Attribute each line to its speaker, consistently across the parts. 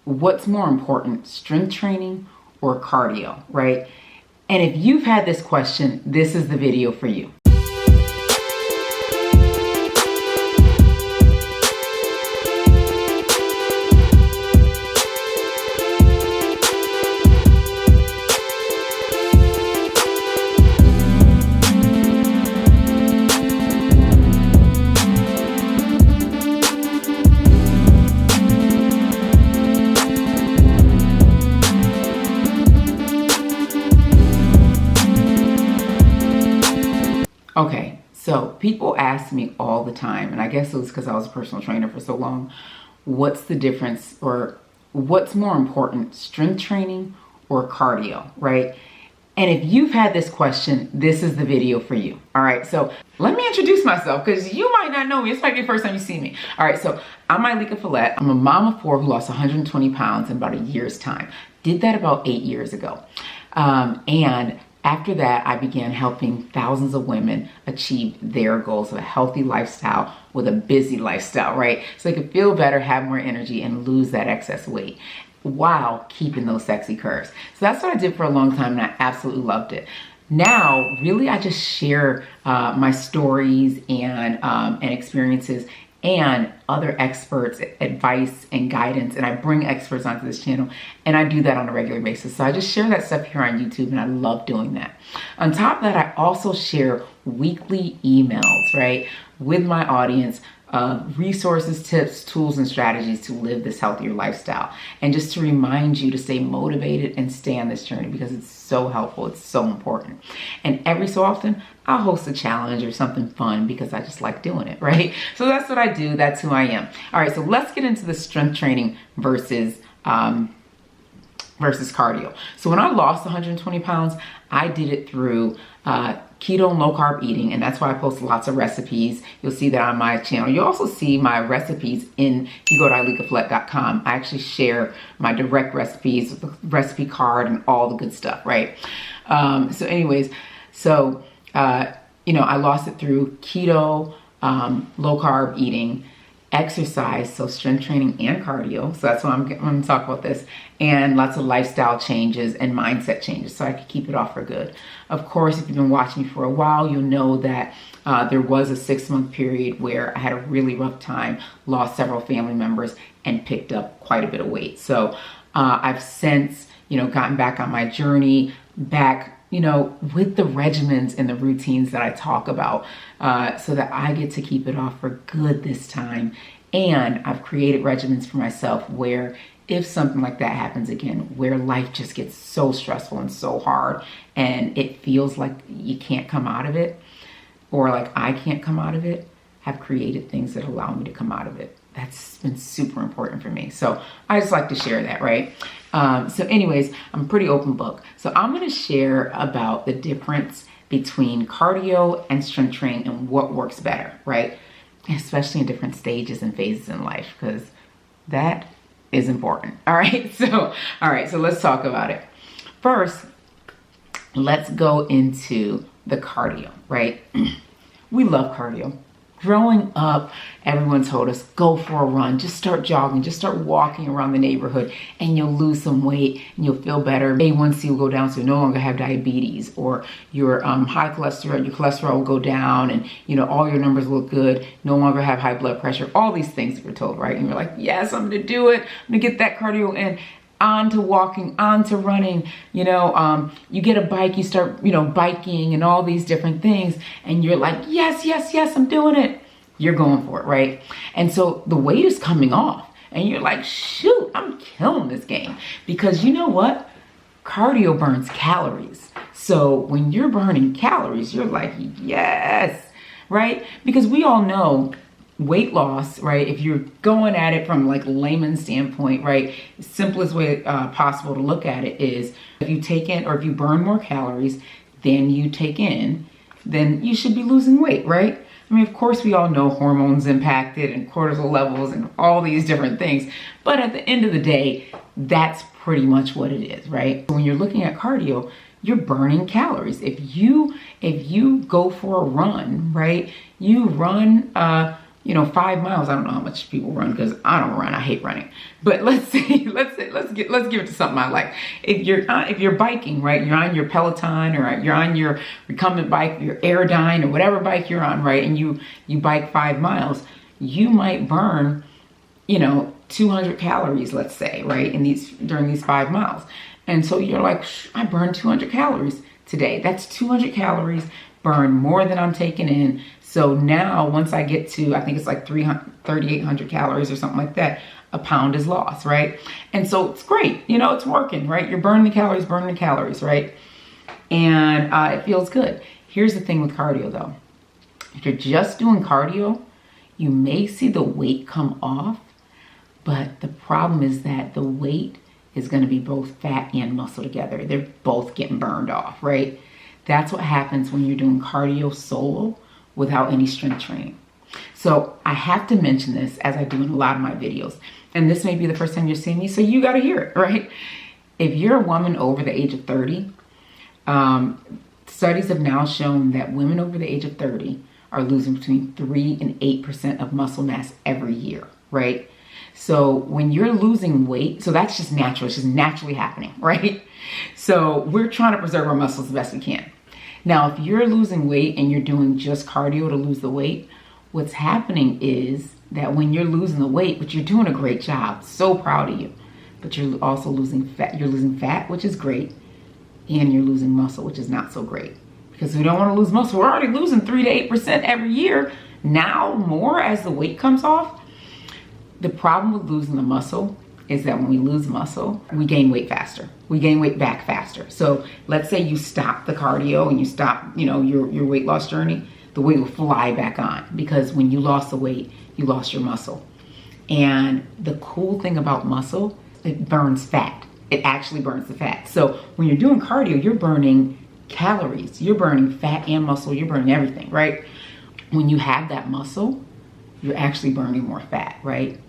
Speaker 1: what's more important, strength training or cardio, right? And if you've had this question, this is the video for you. Okay, so people ask me all the time, and I guess it was because I was a personal trainer for so long, what's the difference or what's more important, strength training or cardio, right? And if you've had this question, this is the video for you. All right, so let me introduce myself because you might not know me. This might be the first time you see me. All right, so I'm Ileka Falette. I'm a mom of 4 who lost 120 pounds in about a year's time. Did that about 8 years ago. And after that, I began helping thousands of women achieve their goals of a healthy lifestyle with a busy lifestyle, right? So they could feel better, have more energy, and lose that excess weight while keeping those sexy curves. So that's what I did for a long time, and I absolutely loved it. Now, really, I just share my stories and experiences and other experts' advice and guidance, and I bring experts onto this channel, and I do that on a regular basis. So I just share that stuff here on YouTube, and I love doing that. On top of that, I also share weekly emails, right, with my audience, resources, tips, tools, and strategies to live this healthier lifestyle, and just to remind you to stay motivated and stay on this journey because it's so helpful, it's so important. And every so often, I'll host a challenge or something fun because I just like doing it, right? So that's what I do, that's who I am. All right, so let's get into the strength training versus cardio. So when I lost 120 pounds, I did it through keto and low carb eating, and that's why I post lots of recipes. You'll see that on my channel. You'll also see my recipes if you go to ilekafalette.com. I actually share my direct recipes with the recipe card and all the good stuff, right? So anyways, I lost it through keto, low carb eating, exercise, so strength training and cardio. So that's why I'm going to talk about this, and lots of lifestyle changes and mindset changes so I could keep it off for good. Of course, if you've been watching me for a while, you'll know that there was a 6-month period where I had a really rough time, lost several family members, and picked up quite a bit of weight. So I've since, gotten back on my journey, back with the regimens and the routines that I talk about, so that I get to keep it off for good this time. And I've created regimens for myself where if something like that happens again, where life just gets so stressful and so hard and it feels like you can't come out of it, or like I can't come out of it, have created things that allow me to come out of it. That's been super important for me. So I just like to share that, right? So anyways, I'm a pretty open book. So I'm going to share about the difference between cardio and strength training and what works better, right? Especially in different stages and phases in life, because that is important. All right. So let's talk about it. First, let's go into the cardio, right? We love cardio. Growing up, everyone told us, go for a run, just start jogging, just start walking around the neighborhood and you'll lose some weight and you'll feel better. A1C will go down so you no longer have diabetes, or your high cholesterol, your cholesterol will go down, and all your numbers look good, no longer have high blood pressure, all these things that we're told, right? And you're like, yes, I'm gonna do it, I'm gonna get that cardio in. On to walking, on to running, you get a bike, you start, biking and all these different things. And you're like, yes, I'm doing it. You're going for it, right? And so the weight is coming off and you're like, shoot, I'm killing this game. Because you know what? Cardio burns calories. So when you're burning calories, you're like, yes, right? Because we all know weight loss, right? If you're going at it from like layman's standpoint, right? Simplest way possible to look at it is if you take in, or if you burn more calories than you take in, then you should be losing weight, right? I mean, of course, we all know hormones impacted and cortisol levels and all these different things. But at the end of the day, that's pretty much what it is, right? When you're looking at cardio, you're burning calories. If you go for a run, right? You run, 5 miles. I don't know how much people run because I don't run. I hate running. But let's say let's give it to something I like. If you're biking, right, you're on your Peloton or you're on your recumbent bike, your Airdyne or whatever bike you're on, right, and you bike 5 miles, you might burn, 200 calories, let's say, right, during these 5 miles. And so you're like, I burned 200 calories today. That's 200 calories burned more than I'm taking in. So now once I get to, I think it's like 3,800 calories or something like that, a pound is lost, right? And so it's great. It's working, right? You're burning the calories, right? And it feels good. Here's the thing with cardio though. If you're just doing cardio, you may see the weight come off, but the problem is that the weight is going to be both fat and muscle together. They're both getting burned off, right? That's what happens when you're doing cardio solo without any strength training. So I have to mention this as I do in a lot of my videos. And this may be the first time you're seeing me, so you got to hear it, right? If you're a woman over the age of 30, studies have now shown that women over the age of 30 are losing between 3 and 8% of muscle mass every year, right? So when you're losing weight, so that's just natural. It's just naturally happening, right? So we're trying to preserve our muscles the best we can. Now, if you're losing weight and you're doing just cardio to lose the weight, what's happening is that when you're losing the weight, but you're doing a great job, so proud of you, but you're also losing fat. You're losing fat, which is great, and you're losing muscle, which is not so great. Because we don't want to lose muscle. We're already losing 3 to 8% every year. Now more as the weight comes off. The problem with losing the muscle is that when we lose muscle, we gain weight faster. We gain weight back faster. So let's say you stop the cardio and you stop, your weight loss journey, the weight will fly back on because when you lost the weight, you lost your muscle. And the cool thing about muscle, it burns fat. It actually burns the fat. So when you're doing cardio, you're burning calories. You're burning fat and muscle. You're burning everything, right? When you have that muscle, you're actually burning more fat, right?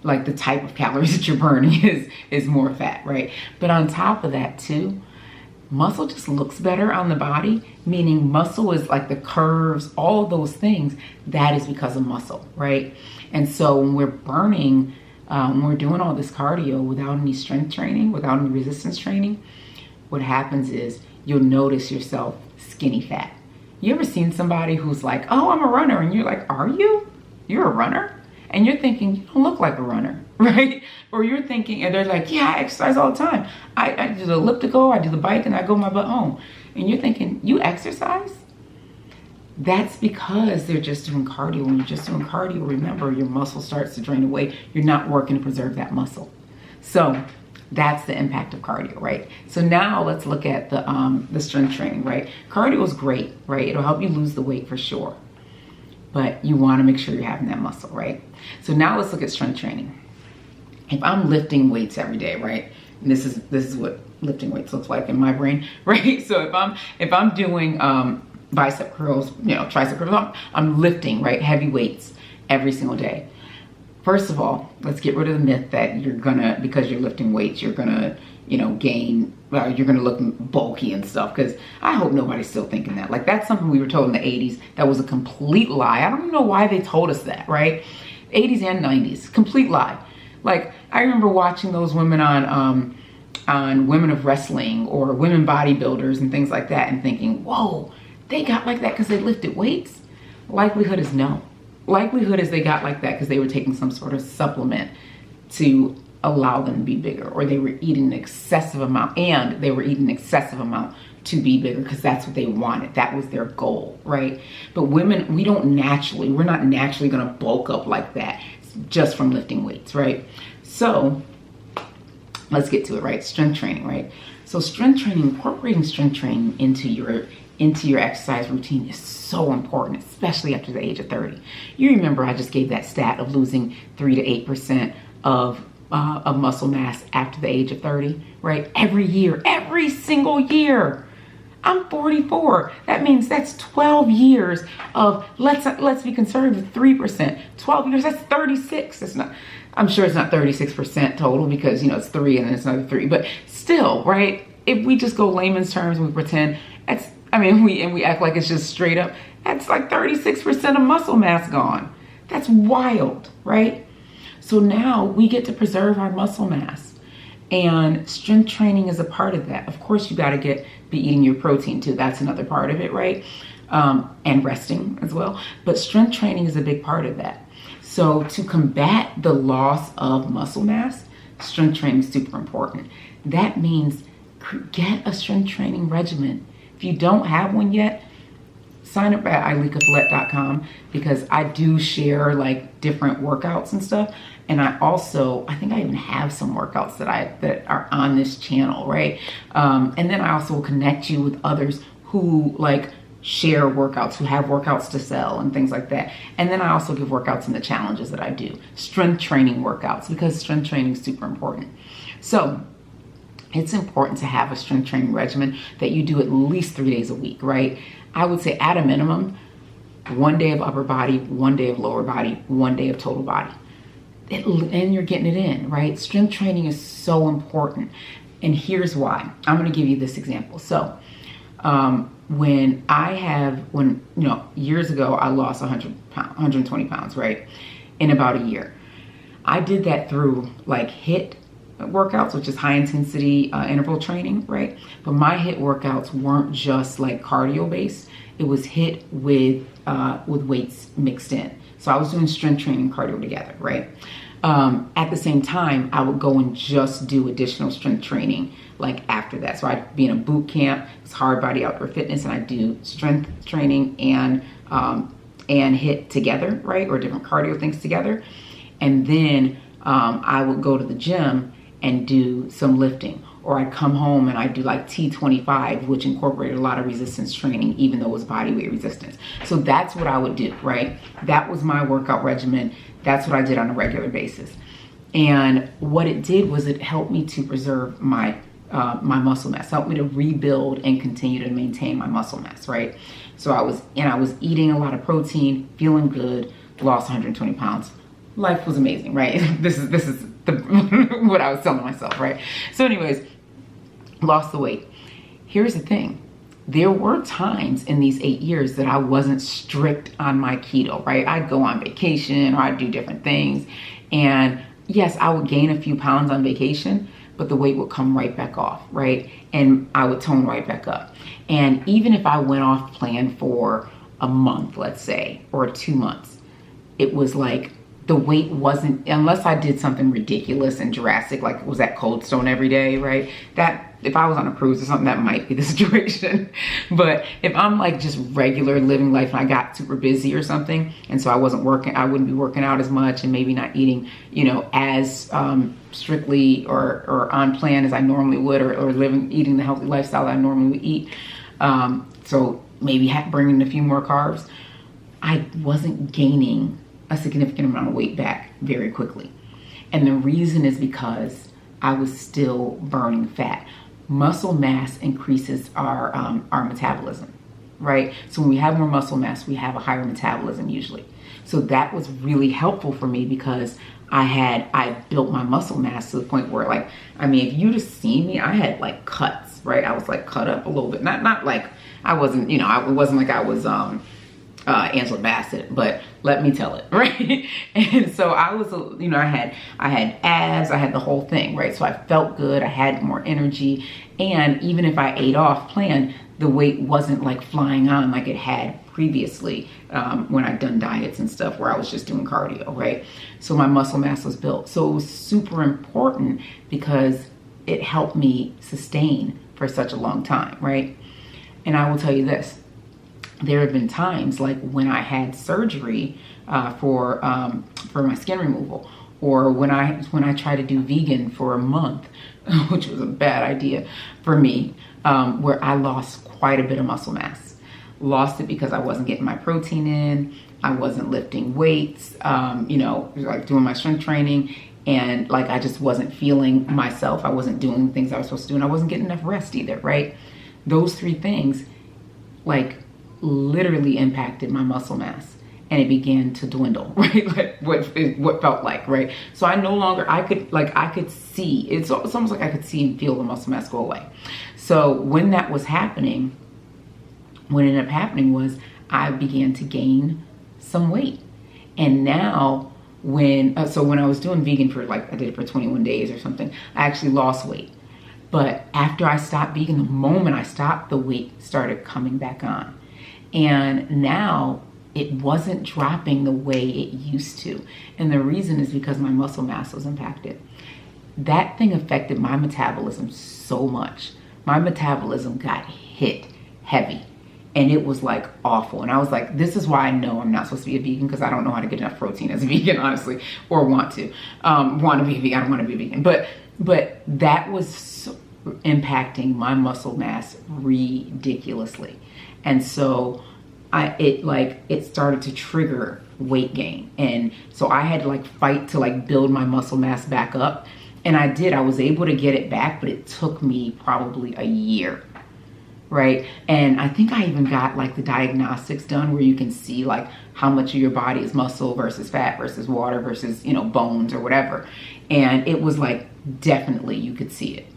Speaker 1: Like the type of calories that you're burning is more fat, right? But on top of that too, muscle just looks better on the body, meaning muscle is like the curves, all those things, that is because of muscle, right? And so when we're burning, when we're doing all this cardio without any strength training, without any resistance training, what happens is you'll notice yourself skinny fat. You ever seen somebody who's like, oh, I'm a runner, and you're like, are you? You're a runner? And you're thinking, you don't look like a runner, right? Or you're thinking, and they're like, yeah, I exercise all the time. I do the elliptical, I do the bike, and I go my butt home. And you're thinking, you exercise? That's because they're just doing cardio. When you're just doing cardio, remember, your muscle starts to drain away. You're not working to preserve that muscle. So that's the impact of cardio, right? So now let's look at the strength training, right? Cardio is great, right? It'll help you lose the weight for sure. But you want to make sure you're having that muscle, right? So now let's look at strength training. If I'm lifting weights every day, right? And this is what lifting weights looks like in my brain, right? So if I'm doing bicep curls, tricep curls, I'm lifting, right, heavy weights every single day. First of all, let's get rid of the myth that because you're lifting weights, you're gonna, gain, you're gonna look bulky and stuff, because I hope nobody's still thinking that. Like, that's something we were told in the 80s that was a complete lie. I don't even know why they told us that, right? 80s and 90s, complete lie. Like, I remember watching those women on Women of Wrestling or women bodybuilders and things like that and thinking, whoa, they got like that because they lifted weights? Likelihood is no. Likelihood is they got like that because they were taking some sort of supplement to allow them to be bigger, or they were eating an excessive amount, to be bigger because that's what they wanted. That was their goal, right? But women, we're not naturally going to bulk up like that just from lifting weights, right? So let's get to it, right? Strength training, right? So strength training, incorporating strength training into your exercise routine is so important, especially after the age of 30. You remember I just gave that stat of losing 3 to 8% of muscle mass after the age of 30, right? Every year, every single year. I'm 44. That means that's 12 years of, let's be conservative, 3%. 12 years, that's 36. I'm sure it's not 36% total because, it's 3 and then it's another 3. But still, right? If we just go layman's terms and we pretend, we act like it's just straight up, that's like 36% of muscle mass gone. That's wild, right? So now we get to preserve our muscle mass. And strength training is a part of that. Of course, you got to be eating your protein too. That's another part of it, right? And resting as well. But strength training is a big part of that. So to combat the loss of muscle mass, strength training is super important. That means get a strength training regimen. If you don't have one yet, sign up at IlekaFalette.com, because I do share like different workouts and stuff. And I think I even have some workouts that are on this channel, right? And then I also will connect you with others who like share workouts, who have workouts to sell and things like that. And then I also give workouts in the challenges that I do, strength training workouts, because strength training is super important. So it's important to have a strength training regimen that you do at least 3 days a week, right? I would say at a minimum, 1 day of upper body, 1 day of lower body, 1 day of total body. And you're getting it in, right? Strength training is so important. And here's why. I'm going to give you this example. So years ago, I lost 120 pounds, right? In about a year. I did that through like HIIT workouts, which is high intensity interval training, right? But my HIIT workouts weren't just like cardio based. It was HIIT with weights mixed in. So I was doing strength training and cardio together, right? At the same time, I would go and just do additional strength training like after that. So I'd be in a boot camp. It's hard body outdoor fitness, and I do strength training and HIIT together, right? Or different cardio things together. And then I would go to the gym and do some lifting, or I'd come home and I'd do like T25, which incorporated a lot of resistance training, even though it was body weight resistance. So that's what I would do, right? That was my workout regimen. That's what I did on a regular basis. And what it did was it helped me to preserve my muscle mass, helped me to rebuild and continue to maintain my muscle mass, right? So I was eating a lot of protein, feeling good, lost 120 pounds. Life was amazing, right? This is what I was telling myself, right? So anyways, lost the weight. Here's the thing. There were times in these 8 years that I wasn't strict on my keto, right? I'd go on vacation or I'd do different things. And yes, I would gain a few pounds on vacation, but the weight would come right back off, right? And I would tone right back up. And even if I went off plan for a month, let's say, or 2 months, it was like the weight wasn't, unless I did something ridiculous and drastic, like was at Cold Stone every day, right? That if I was on a cruise or something, that might be the situation. But if I'm like just regular living life and I got super busy or something, and so I wouldn't be working out as much and maybe not eating, as strictly or on plan as I normally would, or eating the healthy lifestyle that I normally would eat. So maybe bringing a few more carbs. I wasn't gaining a significant amount of weight back very quickly. And the reason is because I was still burning fat. Muscle mass increases our metabolism, right? So when we have more muscle mass, we have a higher metabolism usually. So that was really helpful for me because I built my muscle mass to the point where if you'd have seen me, I had like cuts, right? I was like cut up a little bit. Not like I wasn't, it wasn't like I was Angela Bassett, but let me tell it, right? And so I was, I had abs, I had the whole thing, right? So I felt good, I had more energy, and even if I ate off plan, the weight wasn't like flying on like it had previously when I'd done diets and stuff where I was just doing cardio, right? So my muscle mass was built. So it was super important because it helped me sustain for such a long time, right? And I will tell you this. There have been times like when I had surgery for my skin removal, or when I tried to do vegan for a month, which was a bad idea for me, where I lost quite a bit of muscle mass. Lost it because I wasn't getting my protein in, I wasn't lifting weights, like doing my strength training, and like I just wasn't feeling myself. I wasn't doing things I was supposed to do, and I wasn't getting enough rest either, right? Those three things, like, literally impacted my muscle mass, and it began to dwindle, right? Like what felt like, right? So I no longer, I could see, it's almost like I could see and feel the muscle mass go away. So when that was happening, what ended up happening was I began to gain some weight. And now so when I was doing vegan for like, I did it for 21 days or something, I actually lost weight. But after I stopped vegan, the moment I stopped, the weight started coming back on. And now it wasn't dropping the way it used to. And the reason is because my muscle mass was impacted. That thing affected my metabolism so much. My metabolism got hit heavy. And it was like awful. And I was like, this is why I know I'm not supposed to be a vegan, because I don't know how to get enough protein as a vegan, honestly, or want to be a vegan. I don't want to be a vegan. But that was so impacting my muscle mass ridiculously. And so it started to trigger weight gain. And so I had to like fight to like build my muscle mass back up. And I did. I was able to get it back, but it took me probably a year. Right? And I think I even got like the diagnostics done where you can see like how much of your body is muscle versus fat versus water versus, bones or whatever. And it was like, definitely you could see it.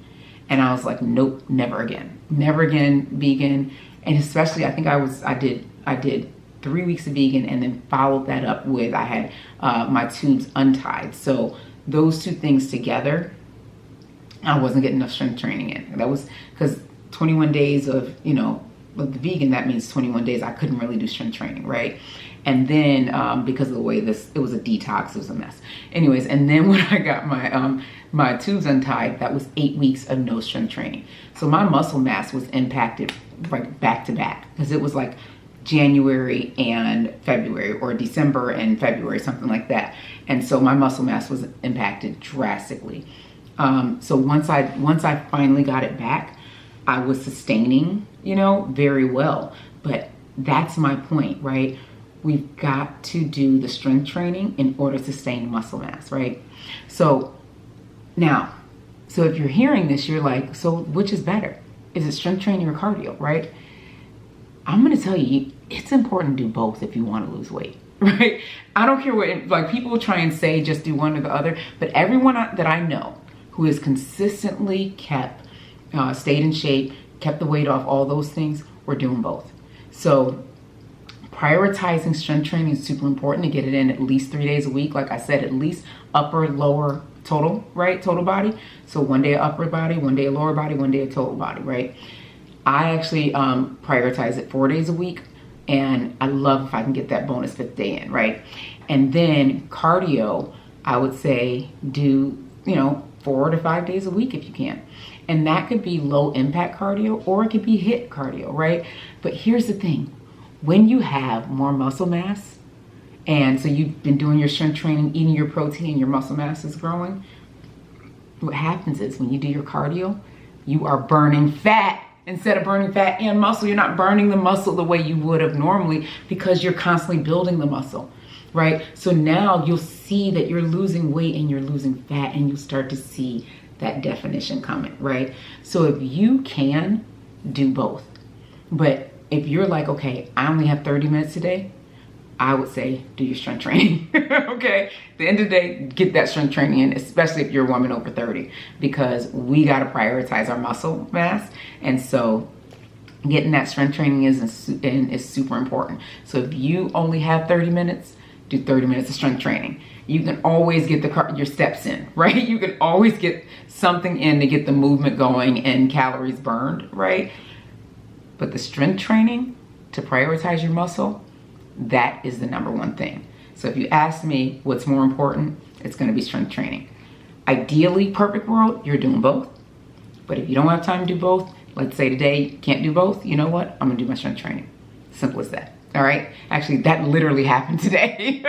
Speaker 1: And I was like, nope, never again vegan. And especially I think I did 3 weeks of vegan and then followed that up with, I had my tubes untied. So those two things together, I wasn't getting enough strength training in. That was because 21 days of, with the vegan, that means 21 days I couldn't really do strength training, right? And then because of the way it was a detox, it was a mess. Anyways, and then when I got my tubes untied, that was 8 weeks of no strength training. So my muscle mass was impacted like back to back, because it was like January and February, or December and February, something like that. And so my muscle mass was impacted drastically. So once I finally got it back, I was sustaining, very well. But that's my point, right? We've got to do the strength training in order to sustain muscle mass, right? So now, if you're hearing this, you're like, so which is better? Is it strength training or cardio, right? I'm going to tell you, it's important to do both if you want to lose weight, right? I don't care what, like, people try and say just do one or the other, but everyone that I know who has consistently stayed in shape, kept the weight off, all those things, we're doing both. So prioritizing strength training is super important to get it in at least 3 days a week. Like I said, at least upper, lower, total, right? Total body. So 1 day of upper body, 1 day of lower body, 1 day of total body, right? I actually prioritize it 4 days a week. And I love if I can get that bonus 5th day in, right? And then cardio, I would say do, 4 to 5 days a week if you can. And that could be low impact cardio, or it could be HIIT cardio, right? But here's the thing. When you have more muscle mass, and so you've been doing your strength training, eating your protein, your muscle mass is growing, what happens is when you do your cardio, you are burning fat. Instead of burning fat and muscle, you're not burning the muscle the way you would have normally, because you're constantly building the muscle, right? So now you'll see that you're losing weight and you're losing fat, and you'll start to see that definition coming, right? So if you can, do both. But if you're like, okay, I only have 30 minutes today, I would say do your strength training, okay? At the end of the day, get that strength training in, especially if you're a woman over 30, because we got to prioritize our muscle mass. And so getting that strength training is super important. So if you only have 30 minutes, do 30 minutes of strength training. You can always get your steps in, right? You can always get something in to get the movement going and calories burned, right? But the strength training to prioritize your muscle, that is the number one thing. So if you ask me what's more important, it's going to be strength training. Ideally, perfect world, you're doing both. But if you don't have time to do both, let's say today you can't do both, you know what? I'm going to do my strength training. Simple as that. All right? Actually, that literally happened today.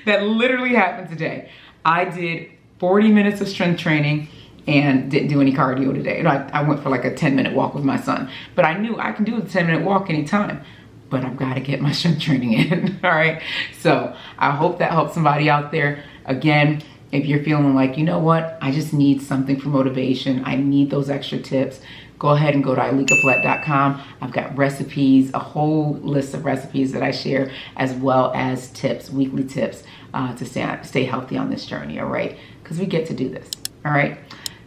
Speaker 1: That literally happened today. I did 40 minutes of strength training and didn't do any cardio today. I went for like a 10-minute walk with my son. But I knew I can do a 10-minute walk anytime. But I've got to get my strength training in. All right? So I hope that helps somebody out there. Again, if you're feeling like, you know what, I just need something for motivation, I need those extra tips, go ahead and go to ilekafalette.com. I've got recipes, a whole list of recipes that I share, as well as tips, weekly tips to stay healthy on this journey, all right? Because we get to do this, all right?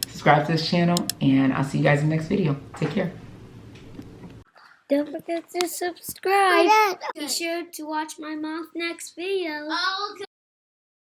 Speaker 1: Subscribe to this channel, and I'll see you guys in the next video. Take care.
Speaker 2: Don't forget to subscribe. Be sure to watch my mom's next video.